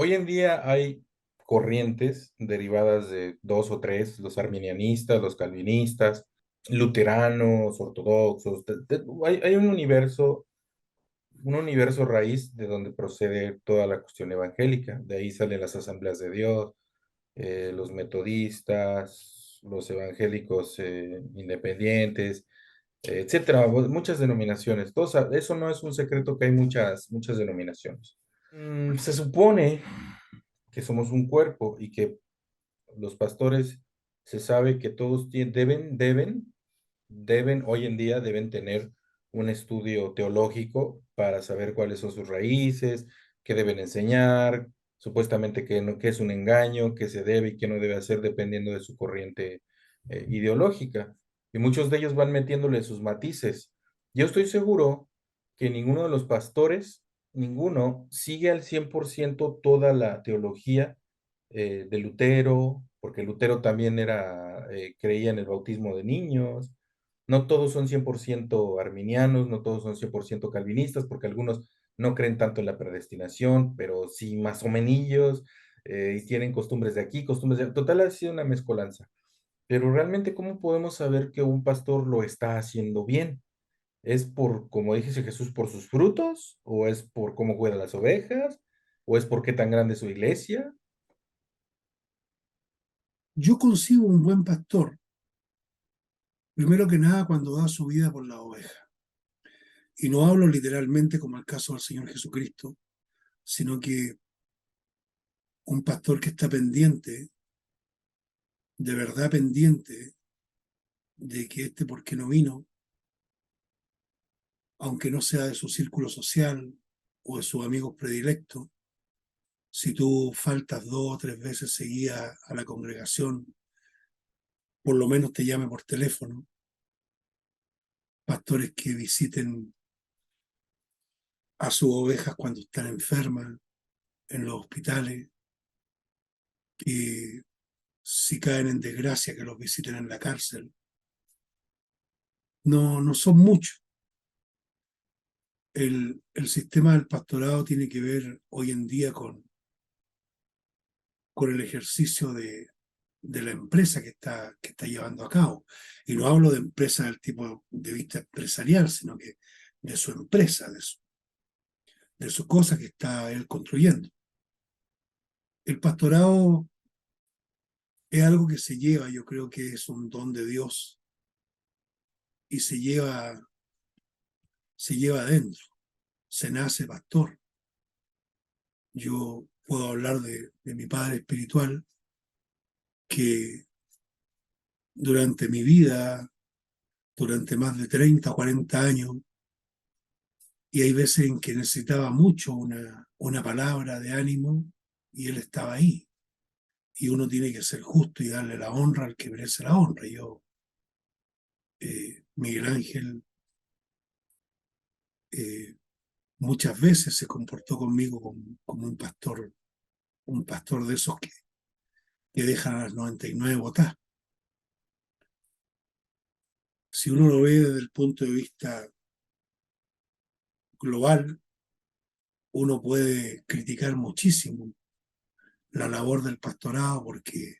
Hoy en día hay corrientes derivadas de dos o tres, los arminianistas, los calvinistas, luteranos, ortodoxos. Hay un universo raíz de donde procede toda la cuestión evangélica. De ahí salen las asambleas de Dios, los metodistas, los evangélicos independientes, etcétera, muchas denominaciones. Eso no es un secreto que hay muchas denominaciones. Se supone que somos un cuerpo y que los pastores se sabe que todos deben, hoy en día deben tener un estudio teológico para saber cuáles son sus raíces, qué deben enseñar, supuestamente que, no, que es un engaño, qué se debe y qué no debe hacer dependiendo de su corriente ideológica. Y muchos de ellos van metiéndole sus matices. Yo estoy seguro que ninguno de los pastores, ninguno, sigue al 100% toda la teología de Lutero, porque Lutero también creía en el bautismo de niños. No todos son 100% arminianos, no todos son 100% calvinistas, porque algunos no creen tanto en la predestinación, pero sí más o menos, y tienen costumbres de aquí, costumbres de... Total, ha sido una mezcolanza. Pero realmente, ¿cómo podemos saber que un pastor lo está haciendo bien? ¿Es por, como dice Jesús, por sus frutos? ¿O es por cómo cuida las ovejas? ¿O es por qué tan grande es su iglesia? Yo concibo un buen pastor, primero que nada, cuando da su vida por la oveja. Y no hablo literalmente como el caso del Señor Jesucristo, sino que un pastor que está pendiente, de verdad pendiente, de que por qué no vino, aunque no sea de su círculo social o de sus amigos predilectos, si tú faltas 2 o 3 veces seguidas a la congregación, por lo menos te llame por teléfono, pastores que visiten a sus ovejas cuando están enfermas en los hospitales, que si caen en desgracia que los visiten en la cárcel. No, no son muchos. El sistema del pastorado tiene que ver hoy en día con el ejercicio de la empresa que está llevando a cabo. Y no hablo de empresa del tipo de vista empresarial, sino que de su empresa, de su cosa que está él construyendo. El pastorado es algo que se lleva, yo creo que es un don de Dios y se lleva adentro, se nace pastor. Yo puedo hablar de mi padre espiritual, que durante mi vida, durante más de 30 o 40 años, y hay veces en que necesitaba mucho una palabra de ánimo y él estaba ahí. Y uno tiene que ser justo y darle la honra al que merece la honra. Yo, Miguel Ángel, eh, muchas veces se comportó conmigo como un pastor de esos que dejan a las 99 botadas. Si uno lo ve desde el punto de vista global, uno puede criticar muchísimo la labor del pastorado porque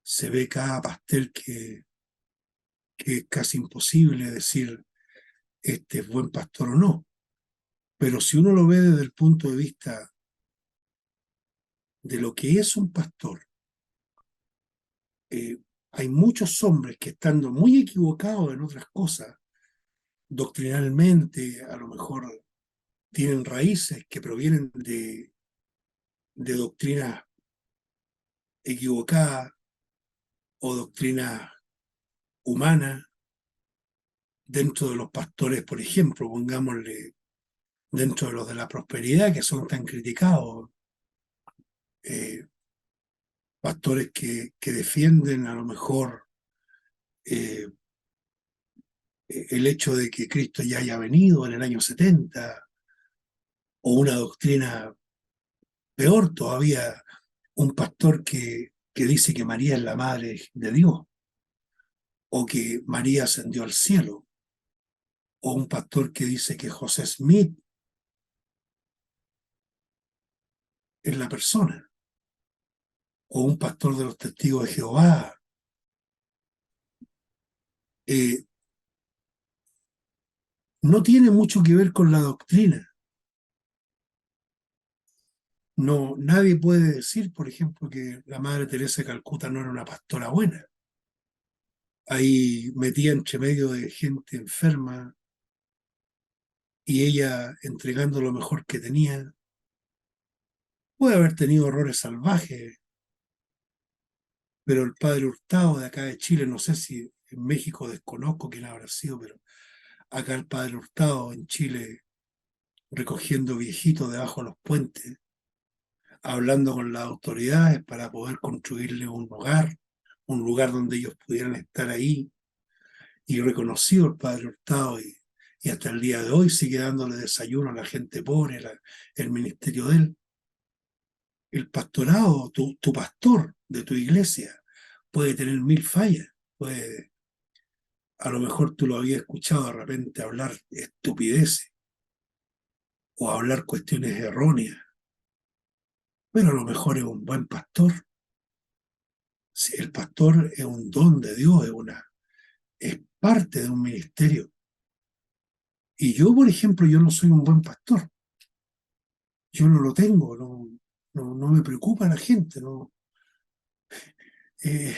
se ve cada pastel que es casi imposible decir este es buen pastor o no. Pero si uno lo ve desde el punto de vista de lo que es un pastor, eh, hay muchos hombres que estando muy equivocados en otras cosas, doctrinalmente, a lo mejor tienen raíces que provienen de doctrinas equivocadas o doctrinas humanas dentro de los pastores, por ejemplo, pongámosle dentro de los de la prosperidad que son tan criticados, eh, pastores que defienden a lo mejor eh, el hecho de que Cristo ya haya venido en el año 70 o una doctrina peor todavía, un pastor que dice que María es la madre de Dios o que María ascendió al cielo, o un pastor que dice que José Smith es la persona, o un pastor de los testigos de Jehová. Eh, no tiene mucho que ver con la doctrina. No, nadie puede decir, por ejemplo, que la Madre Teresa de Calcuta no era una pastora buena. Ahí metía entre medio de gente enferma y ella entregando lo mejor que tenía. Puede haber tenido errores salvajes, pero el padre Hurtado de acá de Chile, no sé si en México desconozco quién habrá sido, pero acá el padre Hurtado en Chile recogiendo viejitos debajo de los puentes, hablando con las autoridades para poder construirle un hogar, un lugar donde ellos pudieran estar ahí, y reconocido el padre Hurtado, y hasta el día de hoy sigue dándole desayuno a la gente pobre, el ministerio de él. El pastorado, tu pastor de tu iglesia puede tener mil fallas, puede, a lo mejor tú lo habías escuchado de repente hablar estupideces o hablar cuestiones erróneas, pero a lo mejor es un buen pastor. Si el pastor es un don de Dios, es parte de un ministerio. Y yo, por ejemplo, yo no soy un buen pastor. Yo no lo tengo, no me preocupa la gente. No. Eh,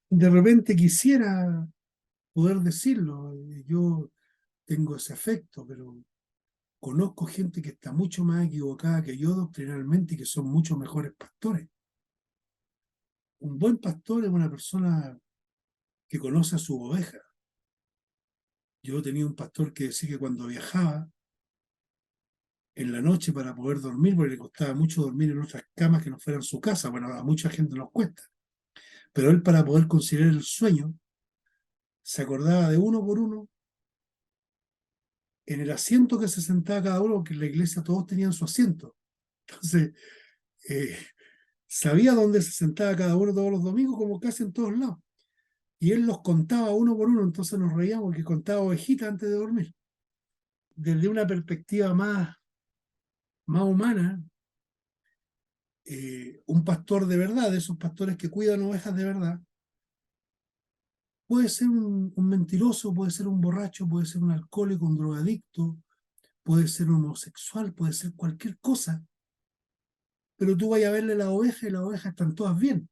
de repente quisiera poder decirlo. Yo tengo ese afecto, pero conozco gente que está mucho más equivocada que yo doctrinalmente y que son mucho mejores pastores. Un buen pastor es una persona que conoce a su oveja. Yo tenía un pastor que decía que cuando viajaba en la noche para poder dormir, porque le costaba mucho dormir en otras camas que no fueran su casa, bueno, a mucha gente nos cuesta, pero él para poder conciliar el sueño se acordaba de uno por uno en el asiento que se sentaba cada uno, porque en la iglesia todos tenían su asiento. Entonces, eh, sabía dónde se sentaba cada uno todos los domingos, como casi en todos lados. Y él los contaba uno por uno, entonces nos reíamos porque contaba ovejitas antes de dormir. Desde una perspectiva más humana, un pastor de verdad, de esos pastores que cuidan ovejas de verdad, puede ser un mentiroso, puede ser un borracho, puede ser un alcohólico, un drogadicto, puede ser un homosexual, puede ser cualquier cosa, pero tú vayas a verle la oveja y las ovejas están todas bien.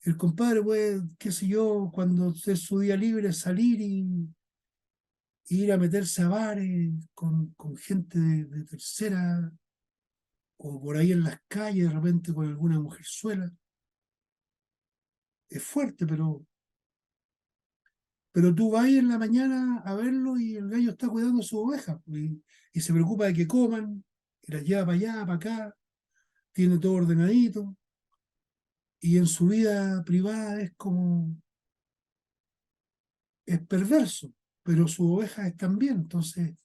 El compadre puede, qué sé yo, cuando es su día libre, salir y ir a meterse a bares con gente de tercera, o por ahí en las calles, de repente con alguna mujerzuela. Es fuerte, pero tú vas en la mañana a verlo y el gallo está cuidando sus ovejas, pues, y se preocupa de que coman, y las lleva para allá, para acá, tiene todo ordenadito, y en su vida privada es perverso, pero sus ovejas están bien. Entonces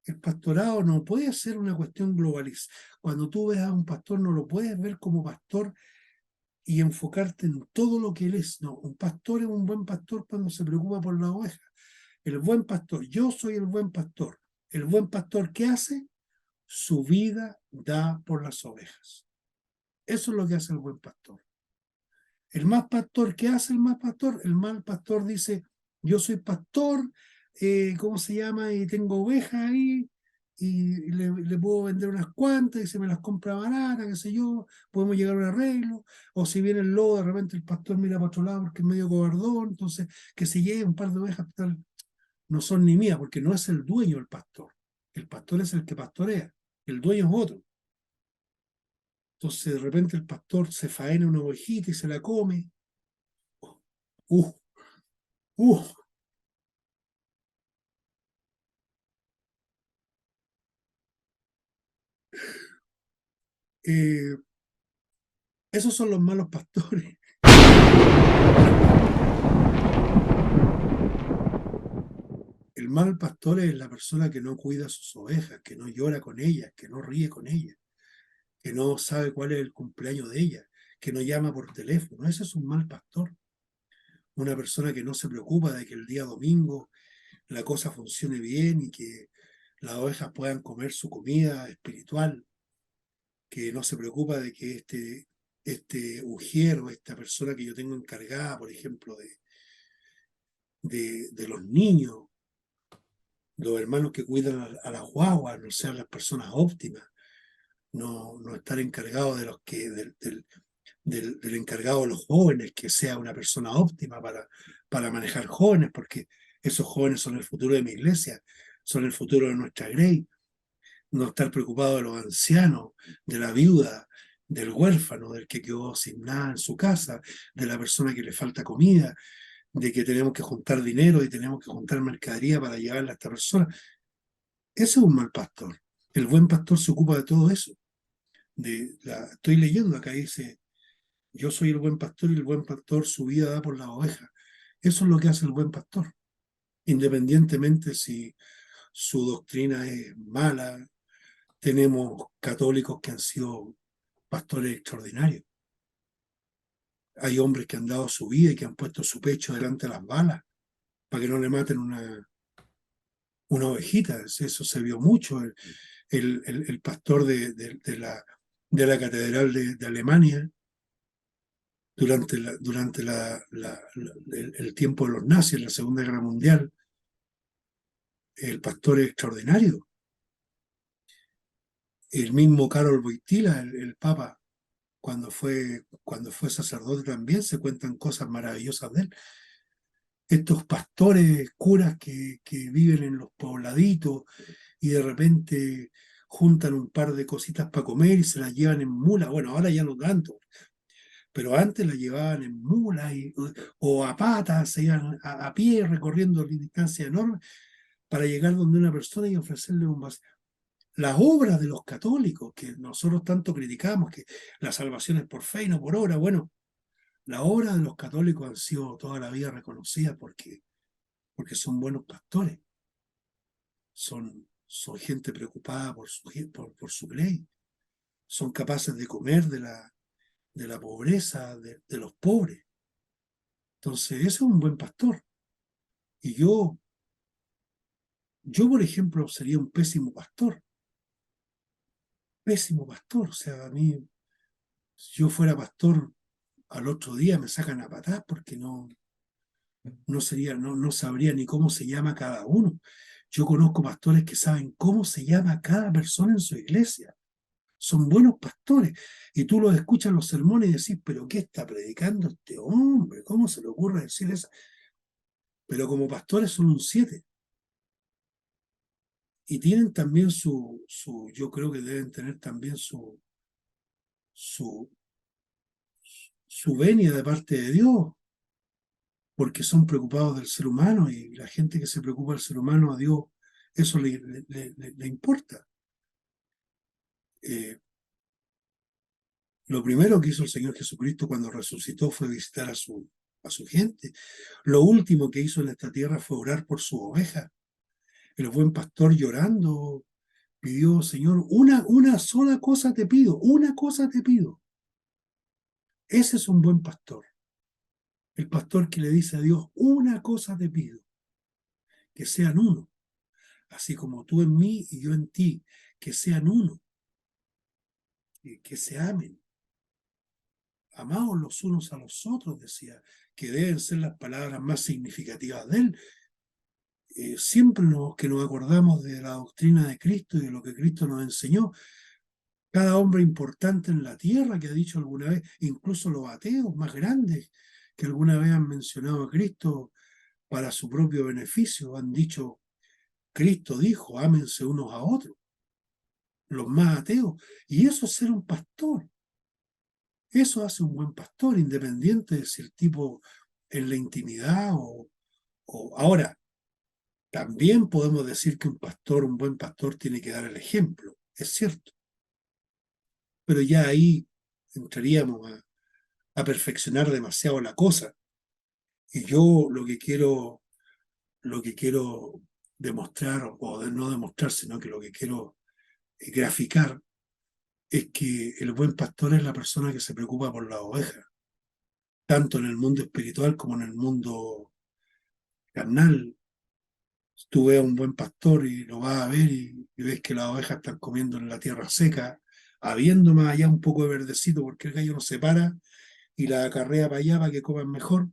el pastorado no puede ser una cuestión globalizada. Cuando tú ves a un pastor no lo puedes ver como pastor y enfocarte en todo lo que él es. No, un pastor es un buen pastor cuando se preocupa por la oveja. El buen pastor, yo soy el buen pastor. El buen pastor, ¿qué hace? Su vida da por las ovejas. Eso es lo que hace el buen pastor. El más pastor, ¿qué hace el más pastor? El mal pastor dice, yo soy pastor, ¿cómo se llama? Y tengo ovejas ahí, y le puedo vender unas cuantas, y se me las compra barata, qué sé yo, podemos llegar a un arreglo, o si viene el lobo, de repente el pastor mira para otro lado porque es medio cobardón, entonces que se lleve un par de ovejas, tal, no son ni mías, porque no es el dueño el pastor es el que pastorea, el dueño es otro. Entonces de repente el pastor se faena una ovejita y se la come. Uh, uh, eh, esos son los malos pastores. El mal pastor es la persona que no cuida sus ovejas, que no llora con ellas, que no ríe con ellas, que no sabe cuál es el cumpleaños de ellas, que no llama por teléfono. Ese es un mal pastor. Una persona que no se preocupa de que el día domingo la cosa funcione bien y que las ovejas puedan comer su comida espiritual. que no se preocupa de que este ujier o esta persona que yo tengo encargada, por ejemplo, de los niños, los hermanos que cuidan a las guaguas, no sean las personas óptimas, no estar encargado de los que, del encargado de los jóvenes, que sea una persona óptima para manejar jóvenes, porque esos jóvenes son el futuro de mi iglesia, son el futuro de nuestra Grey. No estar preocupado de los ancianos, de la viuda, del huérfano, del que quedó sin nada en su casa, de la persona que le falta comida, de que tenemos que juntar dinero y tenemos que juntar mercadería para llevarle a esta persona. Ese es un mal pastor. El buen pastor se ocupa de todo eso. Estoy leyendo acá, dice, yo soy el buen pastor y el buen pastor su vida da por las ovejas. Eso es lo que hace el buen pastor, independientemente si su doctrina es mala. Tenemos católicos que han sido pastores extraordinarios. Hay hombres que han dado su vida y que han puesto su pecho delante de las balas para que no le maten una ovejita. Eso se vio mucho. El pastor de la catedral de Alemania durante el tiempo de los nazis, en la Segunda Guerra Mundial, el pastor es extraordinario. El mismo Karol Wojtyla, el Papa, cuando fue sacerdote también se cuentan cosas maravillosas de él. Estos pastores, curas que viven en los pobladitos y de repente juntan un par de cositas para comer y se las llevan en mula. Bueno, ahora ya no tanto, pero antes las llevaban en mula o a patas, se iban a pie recorriendo distancias enormes para llegar donde una persona y ofrecerle un vaso. Las obras de los católicos, que nosotros tanto criticamos, que la salvación es por fe y no por obra, bueno, las obras de los católicos han sido toda la vida reconocidas porque son buenos pastores, son gente preocupada por su ley, son capaces de comer de la pobreza, de los pobres. Entonces, ese es un buen pastor. Y por ejemplo, sería un pésimo pastor. O sea, a mí, si yo fuera pastor, al otro día me sacan a patadas porque no sabría ni cómo se llama cada uno. Yo conozco pastores que saben cómo se llama cada persona en su iglesia. Son buenos pastores. Y tú los escuchas en los sermones y decís, pero ¿qué está predicando este hombre? ¿Cómo se le ocurre decir eso? Pero como pastores son un 7. Y tienen también yo creo que deben tener también su, su venia de parte de Dios, porque son preocupados del ser humano y la gente que se preocupa del ser humano, a Dios eso le importa. Eh, lo primero que hizo el Señor Jesucristo cuando resucitó fue visitar a su gente. Lo último que hizo en esta tierra fue orar por su oveja. El buen pastor llorando pidió, Señor, una sola cosa te pido, una cosa te pido. Ese es un buen pastor. El pastor que le dice a Dios, una cosa te pido, que sean uno, así como tú en mí y yo en ti, que sean uno, que se amen, amados los unos a los otros, decía, que deben ser las palabras más significativas de él. Siempre que nos acordamos de la doctrina de Cristo y de lo que Cristo nos enseñó, cada hombre importante en la tierra que ha dicho alguna vez, incluso los ateos más grandes que alguna vez han mencionado a Cristo para su propio beneficio, han dicho, Cristo dijo, ámense unos a otros, los más ateos, y eso es ser un pastor, eso hace un buen pastor, independiente de si el tipo en la intimidad ahora, también podemos decir que un buen pastor tiene que dar el ejemplo, es cierto, pero ya ahí entraríamos a perfeccionar demasiado la cosa. Y yo lo que quiero demostrar, o no demostrar, sino que lo que quiero graficar, es que el buen pastor es la persona que se preocupa por la oveja, tanto en el mundo espiritual como en el mundo carnal. Tú ves a un buen pastor y lo vas a ver y ves que las ovejas están comiendo en la tierra seca, habiendo más allá un poco de verdecito, porque el gallo no se para y la acarrea para allá para que coman mejor.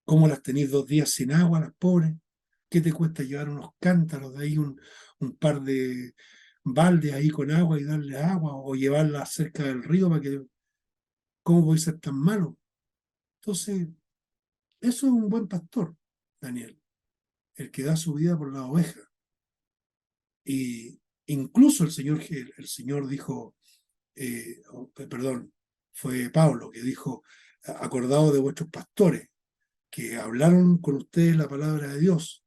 ¿Cómo las tenéis 2 días sin agua, las pobres? ¿Qué te cuesta llevar unos cántaros de ahí, un par de baldes ahí con agua y darle agua, o llevarlas cerca del río para que, ¿cómo puede ser tan malo? Entonces, eso es un buen pastor, Daniel, el que da su vida por la oveja. Y incluso el Señor dijo, perdón, fue Pablo que dijo, acordaos de vuestros pastores, que hablaron con ustedes la palabra de Dios.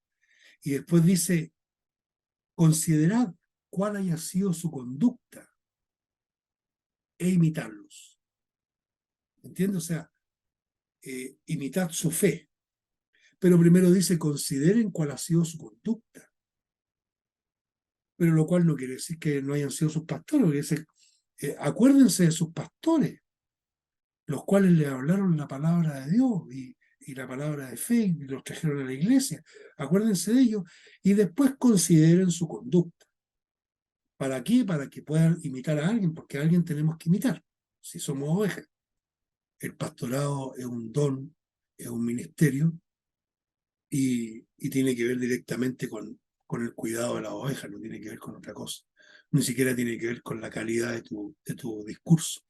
Y después dice, considerad cuál haya sido su conducta e imitarlos. ¿Entiendes? O sea, imitad su fe. Pero primero dice, consideren cuál ha sido su conducta. Pero lo cual no quiere decir que no hayan sido sus pastores, porque dice, acuérdense de sus pastores, los cuales le hablaron la palabra de Dios y la palabra de fe y los trajeron a la iglesia. Acuérdense de ellos y después consideren su conducta. ¿Para qué? Para que puedan imitar a alguien, porque a alguien tenemos que imitar, si somos ovejas. El pastorado es un don, es un ministerio y tiene que ver directamente con el cuidado de las ovejas, no tiene que ver con otra cosa. Ni siquiera tiene que ver con la calidad de tu discurso.